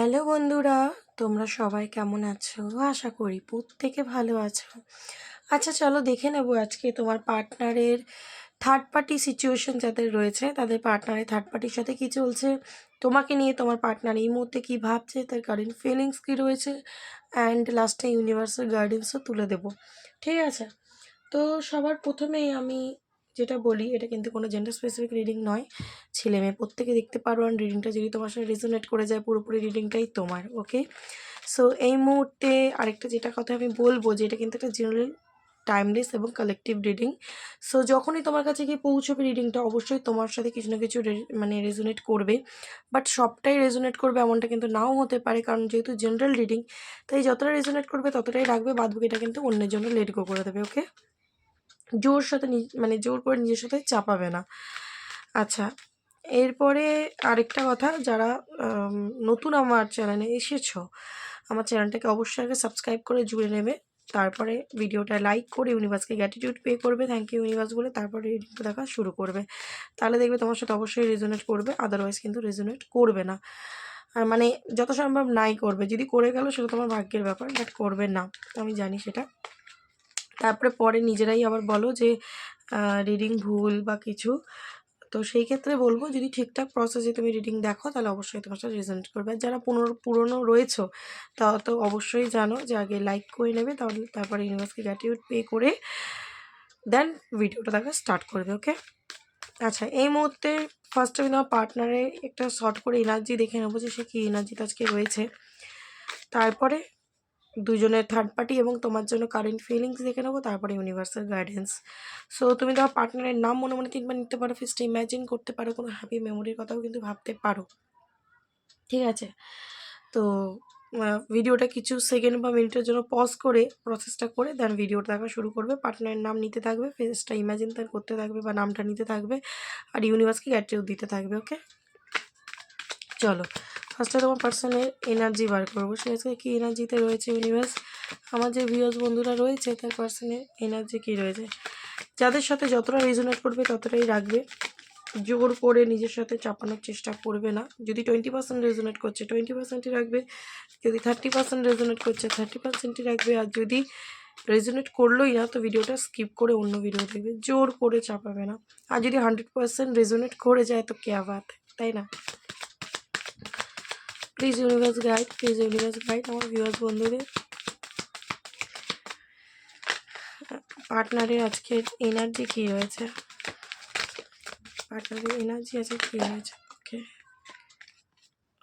Hello বন্ধুরা, তোমরা সবাই কেমন আছো? আশা করি প্রত্যেকে ভালো আছো। আচ্ছা চলো দেখে নেব আজকে তোমার পার্টনারের থার্ড পার্টি সিচুয়েশন যাদের রয়েছে তাদের পার্টনারের থার্ড পার্টির সাথে কী চলছে, তোমাকে নিয়ে তোমার পার্টনার এই মুহূর্তে কী ভাবছে, তার কারেন্ট ফিলিংস কী রয়েছে, অ্যান্ড লাস্টে ইউনিভার্সাল গাইডেন্সও তুলে দেবো। ঠিক আছে, তো সবার প্রথমেই আমি যেটা বলি, এটা কিন্তু কোনো জেন্ডার স্পেসিফিক রিডিং নয়, ছেলে মেয়ে প্রত্যেকে দেখতে পারো। আর রিডিংটা যদি তোমার সাথে রেজোনেট করে যায়, পুরোপুরি রিডিংটাই তোমার। ওকে, সো এই মুহূর্তে আরেকটা যেটা কথা আমি বলবো যে এটা কিন্তু একটা জেনারেল টাইমলেস এবং কালেকটিভ রিডিং। সো যখনই তোমার কাছে গিয়ে পৌঁছবে রিডিংটা, অবশ্যই তোমার সাথে কিছু না কিছু মানে রেজোনেট করবে, বাট সবটাই রেজোনেট করবে এমনটা কিন্তু নাও হতে পারে, কারণ যেহেতু জেনারেল রিডিং তাই যতটা রেজোনেট করবে ততটাই রাখবে, বাদবাকিটা কিন্তু অন্যের জন্য লেট গো করে দেবে। ওকে, জোর সাথে মানে জোর করে নিজের সাথে চাপাবে না। আচ্ছা, এরপরে আরেকটা কথা, যারা নতুন আমার চ্যানেলে এসেছো, আমার চ্যানেলটাকে অবশ্যই আগে সাবস্ক্রাইব করে জুড়ে নেবে, তারপরে ভিডিওটা লাইক করে ইউনিভার্সকে গ্র্যাটিটিউড পে করবে, থ্যাংক ইউ ইউনিভার্স বলে, তারপরে রিডিংটা দেখা শুরু করবে। তাহলে দেখবে তোমার সাথে অবশ্যই রেজোনেট করবে, আদারওয়াইজ কিন্তু রেজোনেট করবে না। আর মানে যত সম্ভব নাই করবে, যদি করে গেল সেটা তোমার ভাগ্যের ব্যাপার, বাট করবে না, আমি জানি সেটা। তারপরে পরে নিজেরাই আবার বলো যে রিডিং ভুল বা কিছু, তো সেই ক্ষেত্রে বলবো যদি ঠিকঠাক প্রসেসে তুমি রিডিং দেখো তাহলে অবশ্যই তোমার সাথে রেজোনেট করবে। আর যারা পুরনো রয়েছো তা তো অবশ্যই জানো যে আগে লাইক করে নেবে, তারপরে ইউনিভার্সকে গ্র্যাটিটিউড পে করে দেন ভিডিওটা দেখা স্টার্ট করবে। ওকে, আচ্ছা এই মুহূর্তে ফার্স্ট আমি তোমার পার্টনারে একটা শর্ট করে এনার্জি দেখে নেবো যে সে কী এনার্জিতে আজকে রয়েছে, তারপরে দুজনের থার্ড পার্টি এবং তোমার জন্য কারেন্ট ফিলিংস দেখে নেবো, তারপরে ইউনিভার্সাল গাইডেন্স। সো তুমি তোমার পার্টনারের নাম মনে মনে তিনবার নিতে পারো, ফিস্ট ইম্যাজিন করতে পারো, কোনো হ্যাপি মেমোরির কথাও কিন্তু ভাবতে পারো। ঠিক আছে, তো ভিডিওটা কিছু সেকেন্ড বা মিনিটের জন্য পজ করে প্রসেসটা করে দেন ভিডিওটা দেখা শুরু করবে। পার্টনারের নাম নিতে থাকবে, ফেসটা ইম্যাজিন তার করতে থাকবে বা নামটা নিতে থাকবে, আর ইউনিভার্সকে গ্র্যাটিটিউড দিতে থাকবে। ওকে, চলো ফার্স্টে তোমার পার্সনের এনার্জি বার করবো, সে আজকে কী এনার্জিতে রয়েছে ইউনিভার্স, আমার যে ভিউয়ার্স বন্ধুরা রয়েছে তার পার্সনের এনার্জি কী রয়েছে। যাদের সাথে যতটা রেজোনেট করবে ততটাই রাখবে, জোর করে নিজের সাথে চাপানোর চেষ্টা করবে না। যদি 20% রেজোনেট করছে 20%ই রাখবে, যদি 30% রেজোনেট করছে 30%ই রাখবে, আর যদি রেজোনেট করলোই না তো ভিডিওটা স্কিপ করে অন্য ভিডিও দেখবে, জোর করে চাপাবে না। আর যদি 100% রেজোনেট করে যায় তো ক্যা বাত, তাই না? প্লিজ ইউনিভার্স গাইড আমার ভিউয়ার্স বন্ধুদের। পার্টনারের আজকের এনার্জি কী রয়েছে, পার্টনারের এনার্জি আছে কী রয়েছে। Okay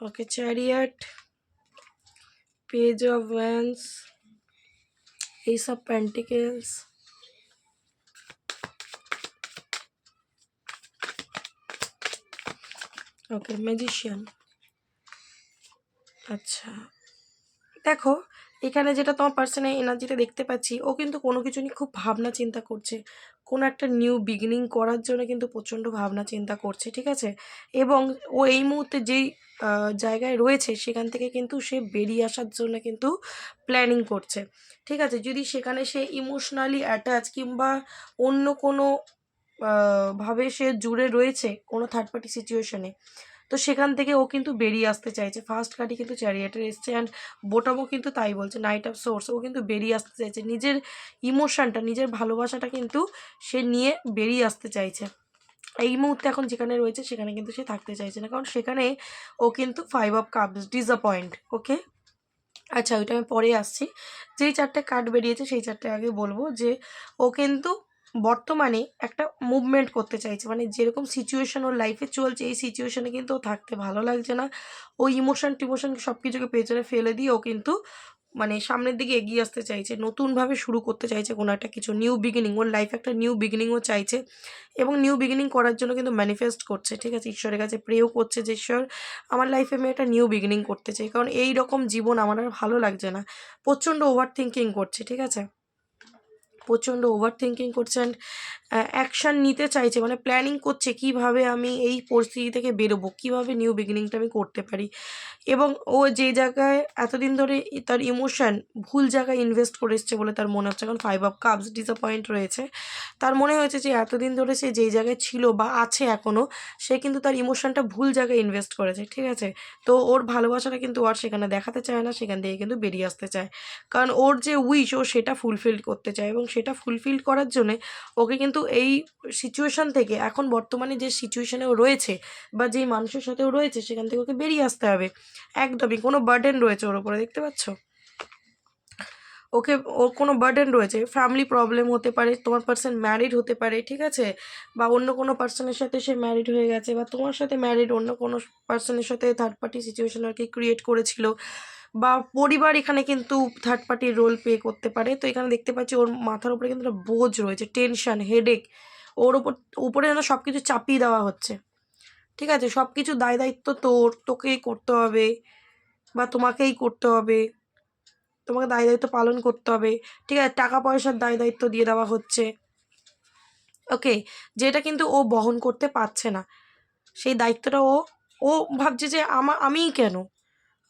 okay, chariot, page of wands, ace of pentacles, okay magician. আচ্ছা দেখো, এখানে যেটা তোমার পার্সনের এনার্জিতে দেখতে পাচ্ছি, ও কিন্তু কোনো কিছু নিয়ে খুব ভাবনা চিন্তা করছে, কোনো একটা নিউ বিগিনিং করার জন্য কিন্তু প্রচণ্ড ভাবনা চিন্তা করছে। ঠিক আছে, এবং ও এই মুহূর্তে যেই জায়গায় রয়েছে সেখান থেকে কিন্তু সে বেরিয়ে আসার জন্য কিন্তু প্ল্যানিং করছে। ঠিক আছে, যদি সেখানে সে ইমোশনালি অ্যাটাচ কিংবা অন্য কোনো ভাবে সে জুড়ে রয়েছে কোনো থার্ড পার্টি সিচুয়েশনে, তো সেখান থেকে ও কিন্তু বেরিয়ে আসতে চাইছে। ফার্স্ট কার্ডই কিন্তু চ্যারিয়টের এসছে, অ্যান্ড বোটামও কিন্তু তাই বলছে, নাইট অফ সোর্স, ও কিন্তু বেরিয়ে আসতে চাইছে, নিজের ইমোশনটা নিজের ভালোবাসাটা কিন্তু সে নিয়ে বেরিয়ে আসতে চাইছে। এই মুহূর্তে এখন যেখানে রয়েছে সেখানে কিন্তু সে থাকতে চাইছে না, কারণ সেখানে ও কিন্তু 5 অফ কাপস, ডিসঅ্যাপয়েন্ট। ওকে, আচ্ছা ওইটা আমি পরে আসছি, যেই চারটে কার্ড বেরিয়েছে সেই চারটে আগে বলবো যে ও কিন্তু বর্তমানে একটা মুভমেন্ট করতে চাইছে, মানে যেরকম সিচুয়েশন ওর লাইফে চলছে এই সিচুয়েশনে কিন্তু ও থাকতে ভালো লাগছে না, ও ইমোশন টিমোশন সব কিছুকে পেছনে ফেলে দিয়ে ও কিন্তু মানে সামনের দিকে এগিয়ে আসতে চাইছে, নতুনভাবে শুরু করতে চাইছে কোনো একটা কিছু, নিউ বিগিনিং, ওর লাইফে একটা নিউ বিগিনিংও চাইছে, এবং নিউ বিগিনিং করার জন্য কিন্তু ম্যানিফেস্ট করছে। ঠিক আছে, ঈশ্বরের কাছে প্রেও করছে যে ঈশ্বর আমার লাইফে আমি একটা নিউ বিগিনিং করতে চাই, কারণ এই রকম জীবন আমার আর ভালো লাগছে না, প্রচণ্ড ওভার থিঙ্কিং করছে। ঠিক আছে, প্রচণ্ড ওভার থিঙ্কিং করছে অ্যান্ড অ্যাকশান নিতে চাইছে, মানে প্ল্যানিং করছে কিভাবে আমি এই পরিস্থিতি থেকে বেরোবো, কীভাবে নিউ বিগিনিংটা আমি করতে পারি। এবং ও যে জায়গায় এতদিন ধরে তার ইমোশান ভুল জায়গায় ইনভেস্ট করে এসছে বলে তার মনে হচ্ছে, এখন 5 অফ কাপস ডিসঅ্যাপয়েন্ট রয়েছে, তার মনে হয়েছে যে এতদিন ধরে সে যেই জায়গায় ছিল বা আছে এখনও, সে কিন্তু তার ইমোশানটা ভুল জায়গায় ইনভেস্ট করেছে, ঠিক আছে। তো ওর ভালোবাসাটা কিন্তু আর সেখানে দেখাতে চায় না, সেখান থেকে কিন্তু বেরিয়ে আসতে চায়, কারণ ওর যে উইশ ও সেটা ফুলফিল করতে চায়, এবং সেটা ফুলফিল করার জন্যে ওকে কিন্তু এই সিচুয়েশান থেকে, এখন বর্তমানে যে সিচুয়েশানে ও রয়েছে বা যেই মানুষের সাথে ও রয়েছে সেখান থেকে ওকে বেরিয়ে আসতে হবে। একদমই কোনো বার্ডেন রয়েছে ওর ওপরে, দেখতে পাচ্ছ, ওকে ওর কোনো বার্ডেন রয়েছে, ফ্যামিলি প্রবলেম হতে পারে, তোমার পার্সন ম্যারিড হতে পারে, ঠিক আছে, বা অন্য কোনো পার্সনের সাথে সে ম্যারিড হয়ে গেছে, বা তোমার সাথে ম্যারিড অন্য কোনো পার্সনের সাথে থার্ড পার্টি সিচুয়েশন আর কি ক্রিয়েট করেছিল, বা পরিবার এখানে কিন্তু থার্ড পার্টির রোল প্লে করতে পারে। তো এখানে দেখতে পাচ্ছি ওর মাথার উপরে কিন্তু একটা বোঝ রয়েছে, টেনশন, হেডেক, ওর উপরে যেন সব কিছু চাপিয়ে দেওয়া হচ্ছে, ঠিক আছে, সব কিছু দায় দায়িত্ব তোকেই করতে হবে বা তোমাকেই করতে হবে, তোমাকে দায় দায়িত্ব পালন করতে হবে, ঠিক আছে, টাকা পয়সার দায় দায়িত্ব দিয়ে দেওয়া হচ্ছে, ওকে, যেটা কিন্তু ও বহন করতে পারছে না, সেই দায়িত্বটা ও ও ভাবছে যে আমিই কেন,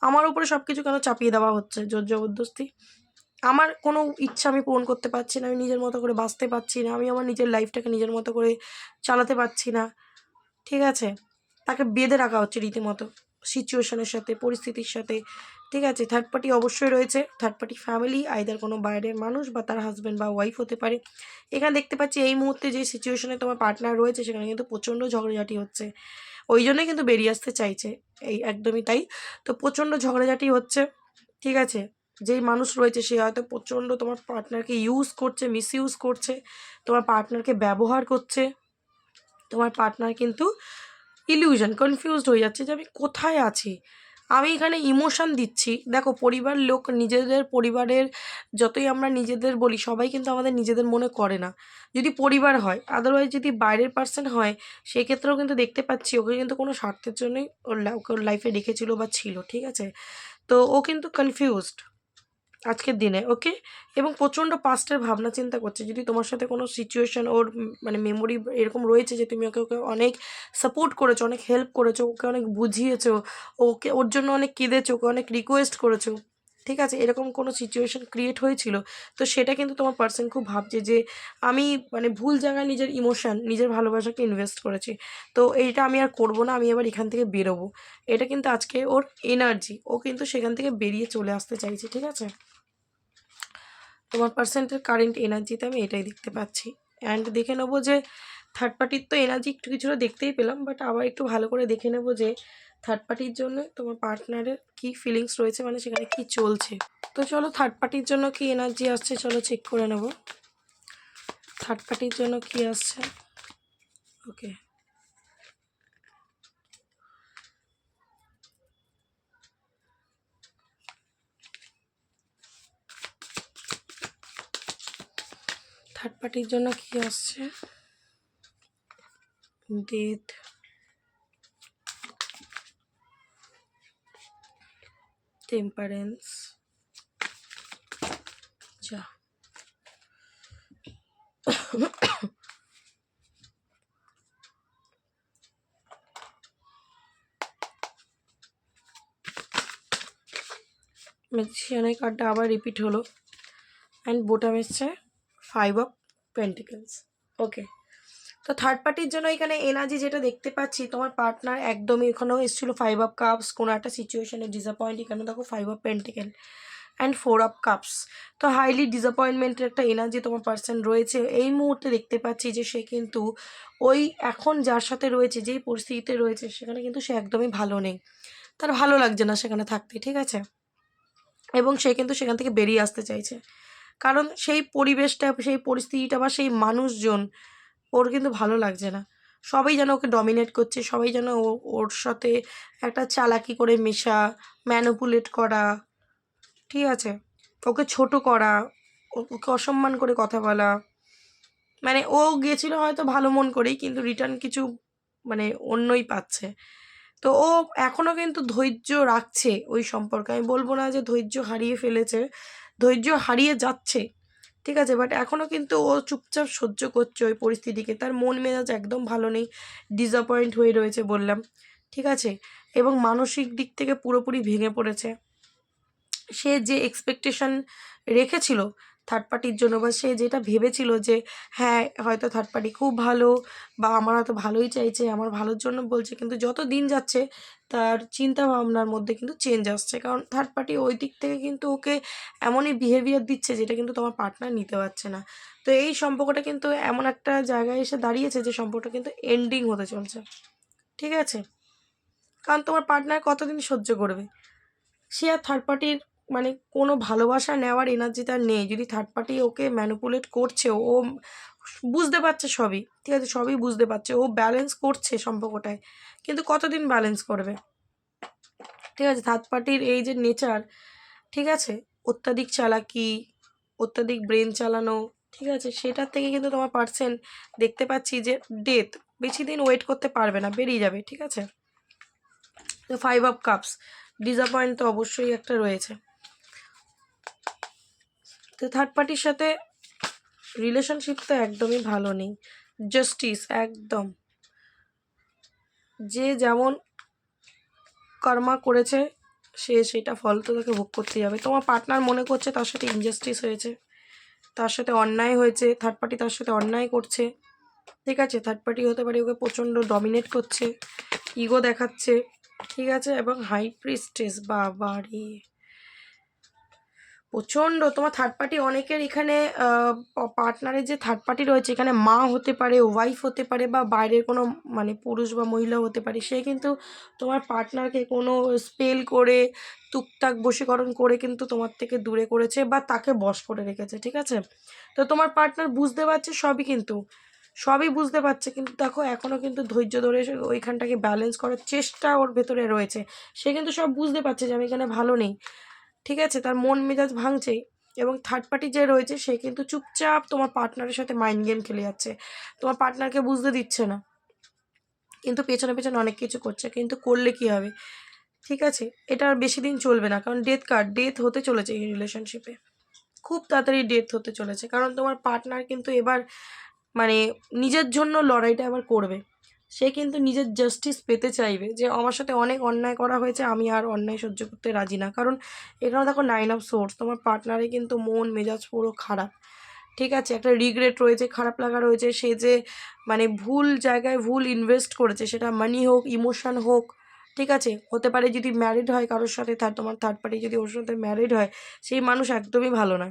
আমার উপরে সব কিছু কেন চাপিয়ে দেওয়া হচ্ছে জোর জবরদস্তি, আমার কোনো ইচ্ছা আমি পূরণ করতে পারছি না, আমি নিজের মতো করে বাঁচতে পারছি না, আমি আমার নিজের লাইফটাকে নিজের মতো করে চালাতে পারছি না, ঠিক আছে, তাকে বেঁধে রাখা হচ্ছে রীতিমতো সিচুয়েশনের সাথে, পরিস্থিতির সাথে, ঠিক আছে। থার্ড পার্টি অবশ্যই রয়েছে, থার্ড পার্টি ফ্যামিলি, আইদার কোনো বাইরের মানুষ বা তার হাজব্যান্ড বা ওয়াইফ হতে পারে। এখানে দেখতে পাচ্ছি এই মুহূর্তে যে সিচুয়েশনে তোমার পার্টনার রয়েছে সেখানে কিন্তু প্রচণ্ড ঝগড়াঝাটি হচ্ছে, ওই জন্যই কিন্তু বেরিয়ে আসতে চাইছে, এই একদমই তাই। তো প্রচণ্ড ঝগড়াঝাটি হচ্ছে, ঠিক আছে, যেই মানুষ রয়েছে সে হয়তো প্রচণ্ড তোমার পার্টনারকে ইউজ করছে, মিসইউজ করছে, তোমার পার্টনারকে ব্যবহার করছে, তোমার পার্টনার কিন্তু ইলিউশন কনফিউজড হয়ে যাচ্ছে যে আমি কোথায় আছি, আমি এখানে ইমোশন দিচ্ছি। দেখো, পরিবার লোক নিজেদের পরিবারের, যতই আমরা নিজেদের বলি, সবাই কিন্তু আমাদের নিজেদের মনে করে না, যদি পরিবার হয়, আদারওয়াইজ যদি বাইরের পার্সন হয়, সেক্ষেত্রেও কিন্তু দেখতে পাচ্ছি ওকে কিন্তু কোনো স্বার্থের জন্যই ওকে ওর লাইফে রেখেছিল বা ছিল, ঠিক আছে। তো ও কিন্তু কনফিউজড আজকের দিনে, ওকে, এবং প্রচণ্ড পাস্টের ভাবনা চিন্তা করছে, যদি তোমার সাথে কোনো সিচুয়েশন ওর মানে মেমোরি এরকম রয়েছে যে তুমি ওকে অনেক সাপোর্ট করেছো, অনেক হেল্প করেছো, ওকে অনেক বুঝিয়েছো, ওর জন্য অনেক কেঁদেছো, ওকে অনেক রিকোয়েস্ট করেছো, ঠিক আছে, এরকম কোনো সিচুয়েশন ক্রিয়েট হয়েছিল, তো সেটা কিন্তু তোমার পার্সন খুব ভাবছে যে আমি মানে ভুল জায়গায় নিজের ইমোশন, নিজের ভালোবাসাকে ইনভেস্ট করেছি, তো এইটা আমি আর করবো না, আমি এবার এখান থেকে বেরোবো, এটা কিন্তু আজকে ওর এনার্জি, ও কিন্তু সেখান থেকে বেরিয়ে চলে আসতে চাইছে, ঠিক আছে। তোমার পার্সেন্টের কারেন্ট এনার্জিতে আমি এটাই দেখতে পাচ্ছি। অ্যান্ড দেখে নেবো যে থার্ড পার্টির তো এনার্জি একটু কিছুটা দেখতেই পেলাম, বাট আবার একটু ভালো করে দেখে নেবো যে থার্ড পার্টির জন্য তোমার পার্টনারের কী ফিলিংস রয়েছে, মানে সেখানে কী চলছে। তো চলো থার্ড পার্টির জন্য কি এনার্জি আসছে চলো চেক করে নেব, থার্ড পার্টির জন্য কি আসছে। ওকে, থার্ড পার্টির জন্য কি আসছে, ডেথ, টেম্পারেন্স, যা, ম্যাজিশিয়ানের কার্ডটা আবার রিপিট হলো, অ্যান্ড বোটাম এসছে 5 অফ পেন্টিকলস। ওকে, তো থার্ড পার্টির জন্য এখানে এনার্জি যেটা দেখতে পাচ্ছি, তোমার পার্টনার একদমই, এখানেও এসেছিলো 5 অফ কাপস, কোনো একটা সিচুয়েশনে ডিসঅ্যাপয়েন্ট, এখানে দেখো 5 of pentacle and 4 of cups. তো হাইলি ডিসঅ্যাপয়েন্টমেন্টের একটা এনার্জি তোমার পার্সন রয়েছে, এই মুহূর্তে দেখতে পাচ্ছি যে সে কিন্তু ওই এখন যার সাথে রয়েছে, যেই পরিস্থিতিতে রয়েছে সেখানে কিন্তু সে একদমই ভালো নেই, তার ভালো লাগছে না সেখানে থাকতে, ঠিক আছে, এবং সে কিন্তু সেখান থেকে বেরিয়ে আসতে চাইছে, কারণ সেই পরিবেশটা, সেই পরিস্থিতিটা বা সেই মানুষজন ওর কিন্তু ভালো লাগছে না, সবাই যেন ওকে ডমিনেট করছে, সবাই যেন ওর সাথে একটা চালাকি করে মেশা, ম্যানিপুলেট করা, ঠিক আছে, ওকে ছোট করা, ওকে অসম্মান করে কথা বলা, মানে ও গিয়েছিল হয়তো ভালো মন করেই, কিন্তু রিটার্ন কিছু মানে অন্যই পাচ্ছে। তো ও এখনও কিন্তু ধৈর্য রাখছে ওই সম্পর্কে, আমি বলবো না যে ধৈর্য হারিয়ে ফেলেছে, ধৈর্য হারিয়ে যাচ্ছে, ঠিক আছে, বাট এখনও কিন্তু ও চুপচাপ সহ্য করছে ওই পরিস্থিতিকে, তার মন মেজাজ একদম ভালো নেই, ডিসঅ্যাপয়েন্ট হয়ে রয়েছে বললাম। ঠিক আছে, এবং মানসিক দিক থেকে পুরোপুরি ভেঙে পড়েছে। সে যে এক্সপেকটেশন রেখেছিল থার্ড পার্টির জন্য, বা সে যেটা ভেবেছিল যে হ্যাঁ হয়তো থার্ড পার্টি খুব ভালো বা আমার হয়তো ভালোই চাইছে, আমার ভালোর জন্য বলছে, কিন্তু যত দিন যাচ্ছে তার চিন্তা ভাবনার মধ্যে কিন্তু চেঞ্জ আসছে, কারণ থার্ড পার্টি ওই দিক থেকে কিন্তু ওকে এমনই বিহেভিয়ার দিচ্ছে যেটা কিন্তু তোমার পার্টনার নিতে পারছে না। তো এই সম্পর্কটা কিন্তু এমন একটা জায়গায় এসে দাঁড়িয়েছে যে সম্পর্কটা কিন্তু এন্ডিং হতে চলছে। ঠিক আছে, কারণ তোমার পার্টনার কতদিন সহ্য করবে? সে আর থার্ড পার্টির মানে কোনো ভালোবাসা নেওয়ার এনার্জি তার নেই। যদি থার্ড পার্টি ওকে ম্যানিপুলেট করছে, ও বুঝতে পারছে সবই, ঠিক আছে, সবই বুঝতে পারছে, ও ব্যালেন্স করছে সম্পর্কটায়, কিন্তু কতদিন ব্যালেন্স করবে? ঠিক আছে, থার্ড পার্টির এই যে নেচার, ঠিক আছে, অত্যাধিক চালাকি, অত্যাধিক ব্রেন চালানো, ঠিক আছে, সেটার থেকে কিন্তু তোমার পার্সেন দেখতে পাচ্ছি যে ডেথ বেশি দিন ওয়েট করতে পারবে না, বেরিয়ে যাবে। ঠিক আছে, তো 5 অফ কাপস, ডিসঅ্যাপয়েন্ট তো অবশ্যই একটা রয়েছে। তো থার্ড পার্টির সাথে রিলেশনশিপ তো একদমই ভালো নেই, জাস্টিস একদম, যে যেমন কর্মা করেছে সে সেটা ফল তো তাকে ভোগ করতেই হবে। তোমার পার্টনার মনে করছে তার সাথে ইনজাস্টিস হয়েছে, তার সাথে অন্যায় হয়েছে, থার্ড পার্টি তার সাথে অন্যায় করছে। ঠিক আছে, থার্ড পার্টি হতে পারে ওকে প্রচণ্ড ডমিনেট করছে, ইগো দেখাচ্ছে, ঠিক আছে, এবং হাই প্রিস্টেস, বাবা রে প্রচণ্ড। তোমার থার্ড পার্টি অনেকের এখানে পার্টনারের যে থার্ড পার্টি রয়েছে এখানে মা হতে পারে, ওয়াইফ হতে পারে, বা বাইরের কোনো মানে পুরুষ বা মহিলা হতে পারে, সে কিন্তু তোমার পার্টনারকে কোনো স্পেল করে টুকটাক বশীকরণ করে কিন্তু তোমার থেকে দূরে করেছে বা তাকে বশ করে রেখেছে। ঠিক আছে, তো তোমার পার্টনার বুঝতে পারছে সবই, কিন্তু সবই বুঝতে পারছে, কিন্তু দেখো এখনও কিন্তু ধৈর্য ধরে ওইখানটাকে ব্যালেন্স করার চেষ্টা ওর ভেতরে রয়েছে। সে কিন্তু সব বুঝতে পারছে যে আমি এখানে ভালো নেই, ঠিক আছে, তার মন মেজাজ ভাঙছেই। এবং থার্ড পার্টি যে রয়েছে সে কিন্তু চুপচাপ তোমার পার্টনারের সাথে মাইন্ড গেম খেলে যাচ্ছে, তোমার পার্টনারকে বুঝতে দিচ্ছে না, কিন্তু পেছনে পেছনে অনেক কিছু করছে, কিন্তু করলে কি হবে? ঠিক আছে, এটা আর বেশি দিন চলবে না, কারণ ডেথ হতে চলেছে এই রিলেশনশিপে, খুব তাড়াতাড়ি ডেথ হতে চলেছে, কারণ তোমার পার্টনার কিন্তু এবার মানে নিজের জন্য লড়াইটা আবার করবে। সে কিন্তু নিজের জাস্টিস পেতে চাইবে যে আমার সাথে অনেক অন্যায় করা হয়েছে, আমি আর অন্যায় সহ্য করতে রাজি না। কারণ এখানে দেখো 9 অফ সোর্স, তোমার পার্টনারে কিন্তু মন মেজাজ পুরো খারাপ। ঠিক আছে, একটা রিগ্রেট রয়েছে, খারাপ লাগা রয়েছে, সে যে মানে ভুল জায়গায় ভুল ইনভেস্ট করেছে, সেটা মানি হোক, ইমোশন হোক। ঠিক আছে, হতে পারে যদি ম্যারিড হয় কারোর সাথে, তোমার থার্ড পার্টি যদি ওর সাথে ম্যারিড হয়, সেই মানুষ একদমই ভালো না।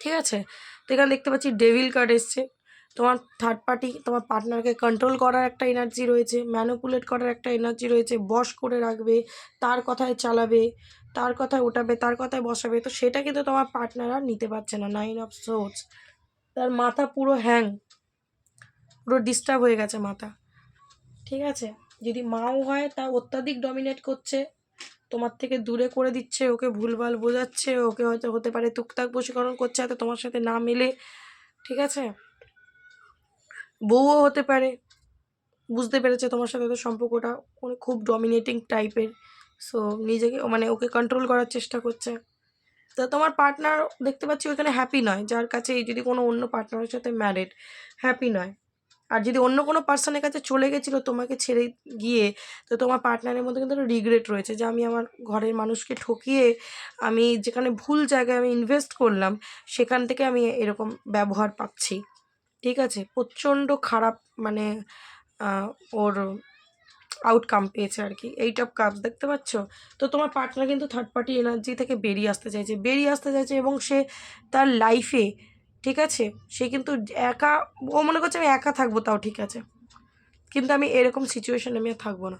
ঠিক আছে, তো এখানে দেখতে পাচ্ছি ডেভিল কার্ড এসছে। তোমার থার্ড পার্টি তোমার পার্টনারকে কন্ট্রোল করার একটা এনার্জি রয়েছে, ম্যানিপুলেট করার একটা এনার্জি রয়েছে, বশ করে রাখবে, তার কথায় চালাবে, তার কথায় ওঠাবে, তার কথায় বসাবে, তো সেটা কিন্তু তোমার পার্টনার আর নিতে পারছে না। 9 অফ সোর্স, তার মাথা পুরো হ্যাং, পুরো ডিস্টার্ব হয়ে গেছে মাথা। ঠিক আছে, যদি মাও হয় তা অত্যাধিক ডমিনেট করছে, তোমার থেকে দূরে করে দিচ্ছে, ওকে ভুলভাল বোঝাচ্ছে, ওকে হয়তো হতে পারে টুকটাক বশীকরণ করছে হয়তো তোমার সাথে না মিলে। ঠিক আছে, বউও হতে পারে, বুঝতে পেরেছে তোমার সাথে তো সম্পর্কটা খুব ডমিনেটিং টাইপের, সো নিজেকে মানে ওকে কন্ট্রোল করার চেষ্টা করছে। তো তোমার পার্টনার দেখতে পাচ্ছি ওইখানে হ্যাপি নয়, যার কাছে যদি কোনো অন্য পার্টনারের সাথে ম্যারিড, হ্যাপি নয়। আর যদি অন্য কোনো পার্সনের কাছে চলে গেছিলো তোমাকে ছেড়ে গিয়ে, তো তোমার পার্টনারের মধ্যে কিন্তু একটা রিগ্রেট রয়েছে যে আমি আমার ঘরের মানুষকে ঠকিয়ে আমি যেখানে ভুল জায়গায় আমি ইনভেস্ট করলাম সেখান থেকে আমি এরকম ব্যবহার পাচ্ছি। ঠিক আছে, প্রচণ্ড খারাপ মানে ওর আউটকাম পেয়েছে আর কি। 8 অফ কাপস দেখতে পাচ্ছ, তো তোমার পার্টনার কিন্তু থার্ড পার্টি এনার্জি থেকে বেরিয়ে আসতে চাইছে এবং সে তার লাইফে, ঠিক আছে, সে কিন্তু একা, ও মনে করছে আমি একা থাকবো তাও ঠিক আছে, কিন্তু আমি এরকম সিচুয়েশানে আমি আর থাকবো না,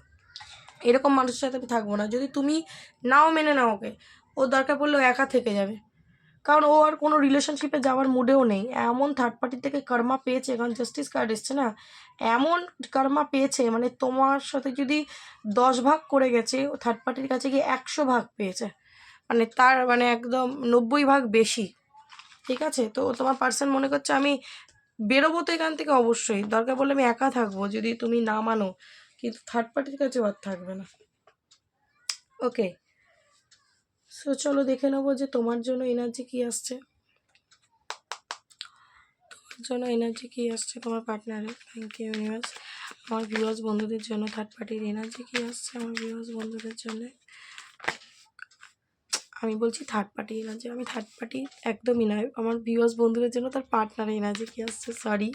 এরকম মানুষের সাথে আমি থাকবো না। যদি তুমি নাও মেনে নাও ওকে, ও দরকার পড়লেও একা থেকে যাবে, কারণ ও আর কোনো রিলেশনশিপে যাওয়ার মুডেও নেই। এমন থার্ড পার্টি থেকে কর্মা পেয়েছে, কারণ জাস্টিস কার্ড এসছে না, এমন কর্মা পেয়েছে মানে তোমার সাথে যদি 10 ভাগ করে গেছে, ও থার্ড পার্টির কাছে গিয়ে 100 ভাগ পেয়েছে, মানে তার মানে একদম 90 ভাগ বেশি। ঠিক আছে, তো তোমার পার্সন মনে করছে আমি বেরোবো তো এখান থেকে, অবশ্যই দরকার পড়লে আমি একা থাকবো যদি তুমি না মানো, কিন্তু থার্ড পার্টির কাছেও আর থাকবে না। ওকে, সো চলো দেখে নেবো যে তোমার জন্য এনার্জি কি আসছে। বন্ধুদের জন্য এনার্জি কী আসছে তোমার পার্টনারের? Thank you universe. আমার ভিউয়ার্স বন্ধুদের জন্য থার্ড পার্টির এনার্জি কী আসছে আমার ভিউয়ার্স বন্ধুদের জন্য? আমি বলছি থার্ড পার্টি এনার্জি, আমি থার্ড পার্টি একদমই নয়। আমার ভিউয়ার্স বন্ধুদের জন্য তার পার্টনার এনার্জি কী আসছে, সরি।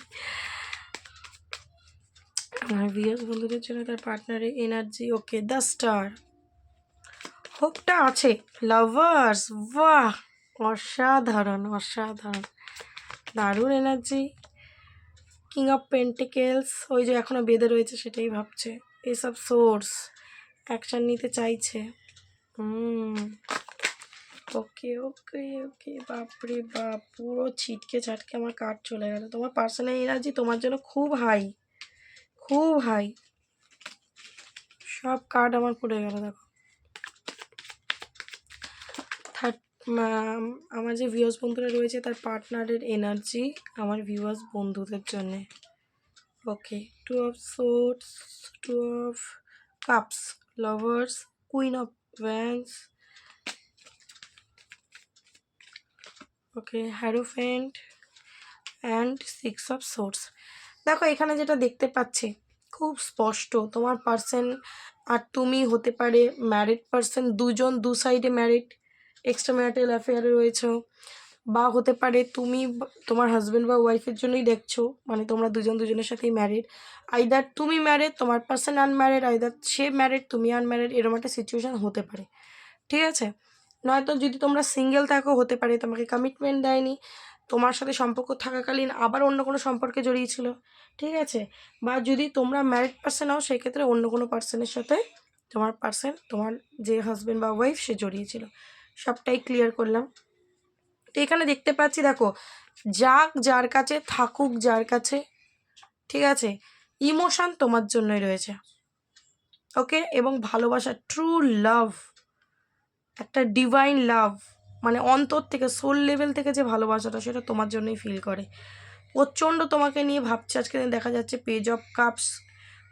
আমার ভিউয়ার্স বন্ধুদের জন্য তার পার্টনারের এনার্জি, ওকে, দ্য স্টার। হোপটা আছে। লাভার্স, বাহ, অসাধারণ অসাধারণ, দারুণ এনার্জি। কিং অফ পেন্টিকেলস, ওই যে এখনও বেঁধে রয়েছে সেটাই ভাবছে। এসব সোর্স অ্যাকশান নিতে চাইছে। ওকে ওকে ওকে, বাপরে বাপ, পুরো ছিটকে ছাটকে আমার কার্ড চলে গেল। তোমার পার্সোনাল এনার্জি তোমার জন্য খুব হাই, খুব হাই। সব কার্ড আমার পড়ে গেল দেখো। থার্ড, আমার যে ভিউয়ার্স বন্ধুরা রয়েছে তার পার্টনারের এনার্জি আমার ভিউয়ার্স বন্ধুদের জন্যে। Okay, two of swords, two of cups, lovers, queen of wands, okay, hierophant and six of swords. দেখো এখানে যেটা দেখতে পাচ্ছি খুব স্পষ্ট, তোমার পার্সন আর তুমি হতে পারে ম্যারিড পার্সন, দুজন দু সাইডে ম্যারিড, এক্সট্রা ম্যারিটাল অ্যাফেয়ারে রয়েছে, বা হতে পারে তুমি তোমার হাজব্যান্ড বা ওয়াইফের জন্যই দেখছো, মানে তোমরা দুজন দুজনের সাথেই ম্যারিড। আইদার তুমি ম্যারিড, তোমার পার্সন আনম্যারিড, আইদার সে ম্যারিড, তুমি আনম্যারিড, এরকম একটা সিচুয়েশান হতে পারে, ঠিক আছে? নয়তো যদি তোমরা সিঙ্গেল থাকো হতে পারে তোমাকে কমিটমেন্ট দেয়নি, তোমার সাথে সম্পর্ক থাকাকালীন আবার অন্য কোনো সম্পর্কে জড়িয়েছিল, ঠিক আছে? বা যদি তোমরা ম্যারিড পার্সন হও সেক্ষেত্রে অন্য কোনো পার্সনের সাথে তোমার পার্সন, তোমার যে হাজব্যান্ড বা ওয়াইফ সে জড়িয়েছিল। সবটাই ক্লিয়ার করলাম। তো এখানে দেখতে পাচ্ছি দেখো, যাক যার কাছে, থাকুক যার কাছে, ঠিক আছে? ইমোশন তোমার জন্যই রয়েছে, ওকে? এবং ভালোবাসা, ট্রু লাভ, একটা ডিভাইন লাভ, মানে অন্তর থেকে সোল লেভেল থেকে যে ভালোবাসাটা সেটা তোমার জন্যই ফিল করে। প্রচণ্ড তোমাকে নিয়ে ভাবছে আজকে দেখা যাচ্ছে। পেজ অফ কাপস,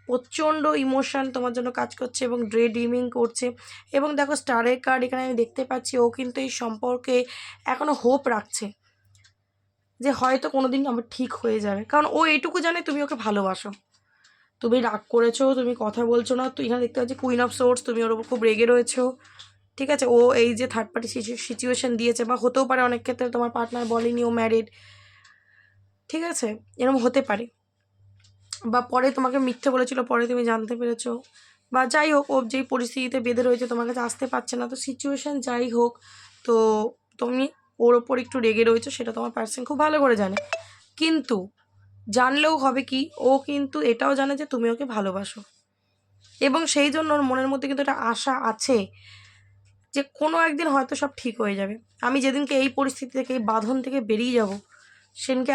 প্রচণ্ড ইমোশন তোমার জন্য কাজ করছে এবং ড্রে ড্রিমিং করছে। এবং দেখো স্টারের কার্ড এখানে আমি দেখতে পাচ্ছি, ও কিন্তু এই সম্পর্কে এখনও হোপ রাখছে যে হয়তো কোনো দিন আমার ঠিক হয়ে যাবে, কারণ ও এইটুকু জানে তুমি ওকে ভালোবাসো। তুমি রাগ করেছো, তুমি কথা বলছো না, তো এখানে দেখতে পাচ্ছি কুইন অফ সোর্স, তুমি ওর উপর খুব রেগে রয়েছো, ঠিক আছে? ও এই যে থার্ড পার্টি সিচুয়েশন দিয়েছে, বা হতেও পারে অনেক ক্ষেত্রে তোমার পার্টনার বলেনি ও ম্যারিড, ঠিক আছে? এরকম হতে পারে, বা পরে তোমাকে মিথ্যে বলেছিল, পরে তুমি জানতে পেরেছো, বা যাই হোক ও যেই পরিস্থিতিতে বেঁধে রয়েছে তোমার কাছে আসতে পারছে না, তো সিচুয়েশান যাই হোক, তো তুমি ওর ওপর একটু রেগে রয়েছো, সেটা তোমার পার্সন খুব ভালো করে জানে। কিন্তু জানলেও হবে কি, ও কিন্তু এটাও জানে যে তুমি ওকে ভালোবাসো, এবং সেই জন্য ওর মনের মধ্যে কিন্তু একটা আশা আছে যে কোনো একদিন হয়তো সব ঠিক হয়ে যাবে। আমি যেদিনকে এই পরিস্থিতি থেকে, এই বাঁধন থেকে বেরিয়ে যাব, সেদিনকে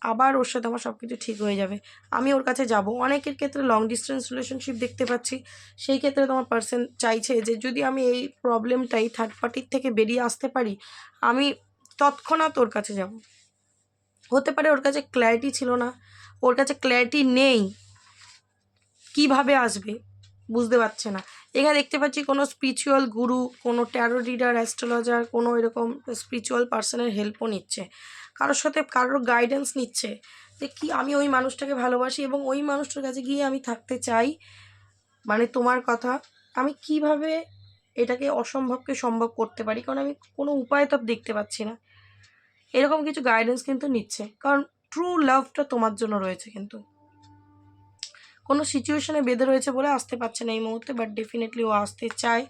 আবার ওর সাথে আমার সব কিছু ঠিক হয়ে যাবে, আমি ওর কাছে যাব। অনেকের ক্ষেত্রে লং ডিস্টেন্স রিলেশনশিপ দেখতে পাচ্ছি, সেই ক্ষেত্রে তোমার পার্সন চাইছে যে যদি আমি এই প্রবলেমটাই থার্ড পার্টির থেকে বেরিয়ে আসতে পারি, আমি তৎক্ষণাৎ ওর কাছে যাব। হতে পারে ওর কাছে ক্ল্যারিটি ছিল না, ওর কাছে ক্ল্যারিটি নেই, কিভাবে আসবে বুঝতে পারছে না। এখানে দেখতে পাচ্ছি কোনো স্পিরিচুয়াল গুরু, কোনো ট্যারো রিডার, অ্যাস্ট্রোলজার, কোনো এরকম স্পিরিচুয়াল পার্সনের হেল্পও নিচ্ছে, কারোর সাথে কারোর গাইডেন্স নিচ্ছে যে কি আমি ওই মানুষটাকে ভালোবাসি এবং ওই মানুষটার কাছে গিয়ে আমি থাকতে চাই, মানে তোমার কথা, আমি কিভাবে এটাকে অসম্ভবকে সম্ভব করতে পারি, কারণ আমি কোনো উপায় তো দেখতে পাচ্ছি না, এরকম কিছু গাইডেন্স কিন্তু নিচ্ছে। কারণ ট্রু লাভটা তোমার জন্য রয়েছে, কিন্তু কোনো সিচুয়েশনে বেঁধে রয়েছে বলে আসতে পারছে না এই মুহূর্তে, বাট ডেফিনেটলি ও আসতে চায়।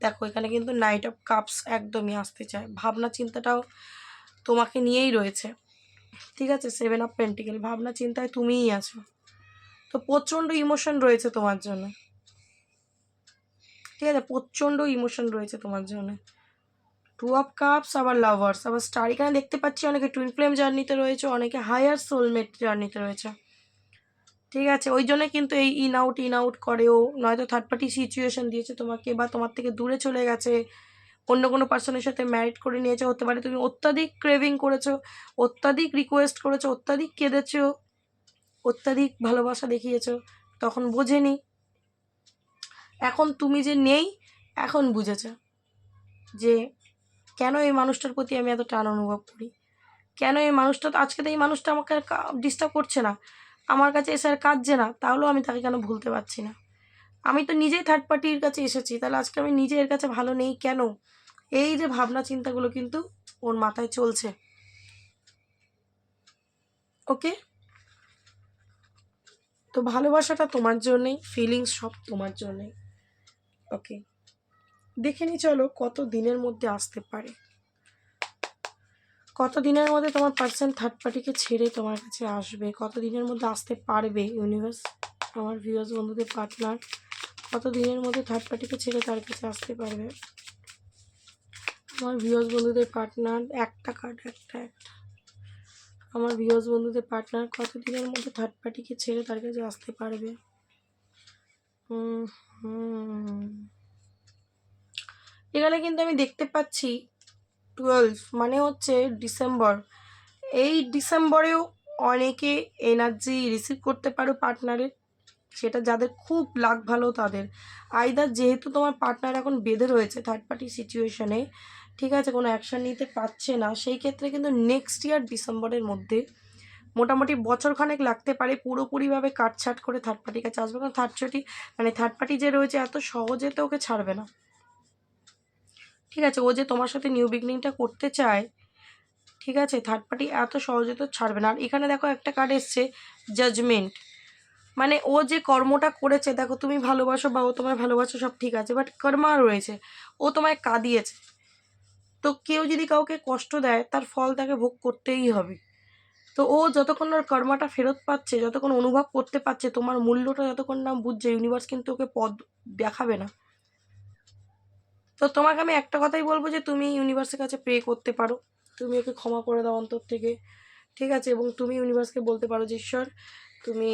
দেখো এখানে কিন্তু নাইট অফ কাপস একদমই আসতে চায়, ভাবনা চিন্তাটাও তোমাকে নিয়েই রয়েছে, ঠিক আছে? সেভেন অফ পেন্টিকেল, ভাবনা চিন্তায় তুমিই আছো, তো প্রচণ্ড ইমোশন রয়েছে তোমার জন্য, ঠিক আছে? প্রচণ্ড ইমোশন রয়েছে তোমার জন্য। টু অফ কাপস, আবার লাভার্স, আবার স্টার। এখানে দেখতে পাচ্ছি অনেকে টুইন ফ্লেম জার্নিতে রয়েছে, অনেকে হায়ার সোলমেট জার্নিতে রয়েছে, ঠিক আছে? ওই জন্য কিন্তু এই ইন আউট করেও, নয়তো থার্ড পার্টি সিচুয়েশন দিয়েছে তোমাকে, বা তোমার থেকে দূরে চলে গেছে, অন্য কোনো পার্সনের সাথে ম্যারিড করে নিয়েছে। হতে পারে তুমি অত্যাধিক ক্রেভিং করেছো, অত্যাধিক রিকোয়েস্ট করেছো, অত্যাধিক কেঁদেছো, অত্যাধিক ভালোবাসা দেখিয়েছো, তখন বোঝেনি। এখন তুমি যে নেই, এখন বুঝেছে যে কেন এই মানুষটার প্রতি আমি এত টান অনুভব করি, কেন এই মানুষটা, তো আজকে তো এই মানুষটা আমাকে ডিস্টার্ব করছে না, আমার কাছে এসে আর কাঁদছে না, তাহলেও আমি তাকে কেন ভুলতে পারছি না? আমি তো নিজেই থার্ড পার্টির কাছে এসেছি, তাহলে আজকে আমি নিজে এর কাছে ভালো নেই কেন? এই যে ভাবনা চিন্তাগুলো কিন্তু ওর মাথায় চলছে। ওকে, তো ভালোবাসাটা তোমার জন্যেই, ফিলিংস সব তোমার জন্যেই। ওকে, দেখে নি চলো কত দিনের মধ্যে আসতে পারে, কত দিনের মধ্যে তোমার পার্সন থার্ড পার্টিকে ছেড়ে তোমার কাছে আসবে, কত দিনের মধ্যে আসতে পারবে ইউনিভার্স। আমার ভিউয়ার্স বন্ধুদের পার্টনার কত দিনের মধ্যে থার্ড পার্টিকে ছেড়ে তার কাছে আসতে পারবে? আমার ভিউয়ার্স বন্ধুদের পার্টনার, একটা কার্ড, একটা আমার ভিউয়ার্স বন্ধুদের পার্টনার কত দিনের মধ্যে থার্ড পার্টিকে ছেড়ে তার কাছে আসতে পারবে? এখানে কিন্তু আমি দেখতে পাচ্ছি 12, মানে হচ্ছে ডিসেম্বর। এই ডিসেম্বরেও অনেকে এনার্জি রিসিভ করতে পারো পার্টনারের, সেটা যাদের খুব লাক ভালো তাদের। আইদার যেহেতু তোমার পার্টনার এখন বেঁধে রয়েছে থার্ড পার্টি সিচুয়েশনে, ঠিক আছে, কোনো অ্যাকশান নিতে পারছে না, সেই ক্ষেত্রে কিন্তু নেক্সট ইয়ার ডিসেম্বরের মধ্যে মোটামুটি বছরখানেক লাগতে পারে পুরোপুরিভাবে কাটছাট করে থার্ড পার্টির কাছে আসবে। কারণ থার্ড পার্টি যে রয়েছে এত সহজে তো ওকে ছাড়বে না, ঠিক আছে, ও যে তোমার সাথে নিউ বিগিনিংটা করতে চায়, ঠিক আছে, থার্ড পার্টি এত সহজে তো ছাড়বে না। আর এখানে দেখো একটা কার্ড এসছে জাজমেন্ট, মানে ও যে কর্মটা করেছে, দেখো তুমি ভালোবাসো বা ও তোমায় ভালোবাসো সব ঠিক আছে, বাট কর্মা রয়েছে, ও তোমায় কাঁদিয়েছে। তো কেউ যদি কাউকে কষ্ট দেয় তার ফল তাকে ভোগ করতেই হবে। তো ও যতক্ষণ ওর কর্মাটা ফেরত পাচ্ছে, যতক্ষণ অনুভব করতে পারছে, তোমার মূল্যটা যতক্ষণ না বুঝছে, ইউনিভার্স কিন্তু ওকে পথ দেখাবে না। তো তোমাকে আমি একটা কথাই বলবো যে তুমি ইউনিভার্সের কাছে প্রে করতে পারো, তুমি ওকে ক্ষমা করে দাও অন্তর থেকে, ঠিক আছে, এবং তুমি ইউনিভার্সকে বলতে পারো যে ঈশ্বর তুমি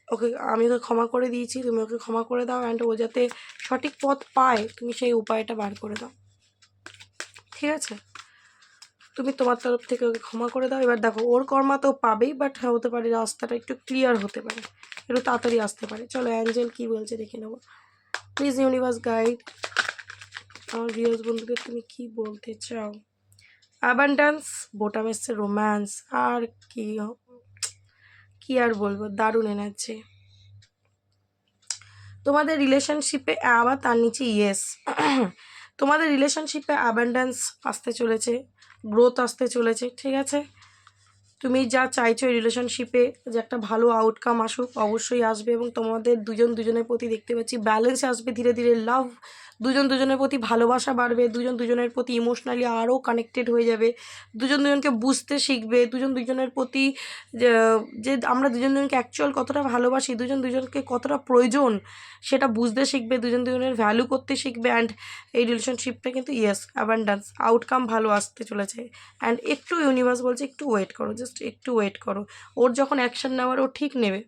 ওকে, আমি ওকে ক্ষমা করে দিয়েছি, তুমি ওকে ক্ষমা করে দাও, অ্যান্ড ও যাতে সঠিক পথ পায় তুমি সেই উপায়টা বার করে দাও, ঠিক আছে, তুমি তোমার তরফ থেকে ওকে ক্ষমা করে দাও। এবার দেখো ওর কর্মা তো পাবেই, বাট হতে পারে রাস্তাটা একটু ক্লিয়ার হতে পারে, একটু তাড়াতাড়ি আসতে পারে। চলো অ্যাঞ্জেল কি বলছে দেখে নেবো। প্লিজ ইউনিভার্স গাইড আমার ভিউয়ার্স বন্ধুদের, তুমি কি বলতে চাও? অ্যাবান্ডেন্স, বোটাম এসছে রোম্যান্স, আর কি কি আর বলবো, দারুণ এনার্জি তোমাদের রিলেশনশিপে। আবার তার নিচে ইয়েস, তোমাদের রিলেশনশিপে অ্যাবান্ডেন্স আসতে চলেছে, গ্রোথ আসতে চলেছে, ঠিক আছে, তুমি যা চাইছো এই রিলেশনশিপে যে একটা ভালো আউটকাম আসুক, অবশ্যই আসবে, এবং তোমাদের দুজন দুজনের প্রতি দেখতে পাচ্ছি ব্যালেন্স আসবে ধীরে ধীরে, লাভ, দুজন দুজনের প্রতি ভালোবাসা বাড়বে, দুজন দুজনের প্রতি ইমোশনালি আরও কানেক্টেড হয়ে যাবে, দুজন দুজনকে বুঝতে শিখবে, দুজন দুজনের প্রতি যে আমরা দুজন দুজনকে অ্যাকচুয়াল কতটা ভালোবাসি, দুজন দুজনকে কতটা প্রয়োজন সেটা বুঝতে শিখবে, দুজন দুজনের ভ্যালু করতে শিখবে। অ্যান্ড এই রিলেশনশিপটা কিন্তু ইয়েস অ্যাবান্ডেন্স, আউটকাম ভালো আসতে চলেছে। অ্যান্ড একটু ইউনিভার্স বলছে একটু ওয়েট করো, জাস্ট একটু ওয়েট করো, ওর যখন অ্যাকশান নেওয়ার ও ঠিক নেবে,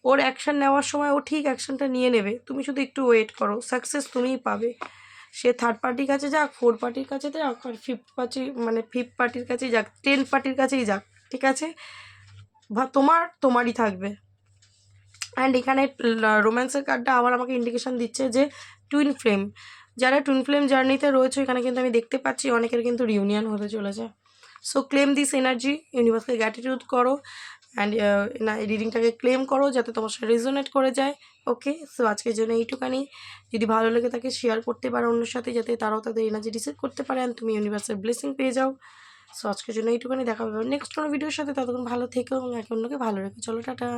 ওর অ্যাকশান নেওয়ার সময় ও ঠিক অ্যাকশানটা নিয়ে নেবে, তুমি শুধু একটু ওয়েট করো, সাকসেস তুমিই পাবে। সে থার্ড পার্টির কাছে যাক, ফোর্থ পার্টির কাছে যাক, আর ফিফথ পার্টির কাছেই যাক, 10 পার্টির কাছেই যাক, ঠিক আছে, বা তোমারই থাকবে। অ্যান্ড এখানে রোম্যান্সের কার্ডটা আবার আমাকে ইন্ডিকেশন দিচ্ছে যে টুইন ফ্লেম, যারা টুইন ফ্লেম জার্নিতে রয়েছে এখানে কিন্তু আমি দেখতে পাচ্ছি অনেকের কিন্তু রিউনিয়ন হতে চলেছে। সো ক্লেম দিস এনার্জি, ইউনিভার্সকে গ্র্যাটিটিউড করো, অ্যান্ড রিডিংটাকে ক্লেম করো যাতে তোমার সাথে রেজোনেট করে যায়। ওকে, সো আজকের জন্য এইটুখানি, যদি ভালো লেগে থাকে শেয়ার করতে পারো অন্যের সাথে, যাতে তারাও তাদের এনার্জি রিসিভ করতে পারে অ্যান্ড তুমি ইউনিভার্সের ব্লেসিং পেয়ে যাও। সো আজকের জন্য এইটুখানি, দেখা হবে নেক্সট কোনো ভিডিওর সাথে, ততক্ষণ ভালো থেকো এবং একে অন্যকে ভালো রেখো। চলো টাটা।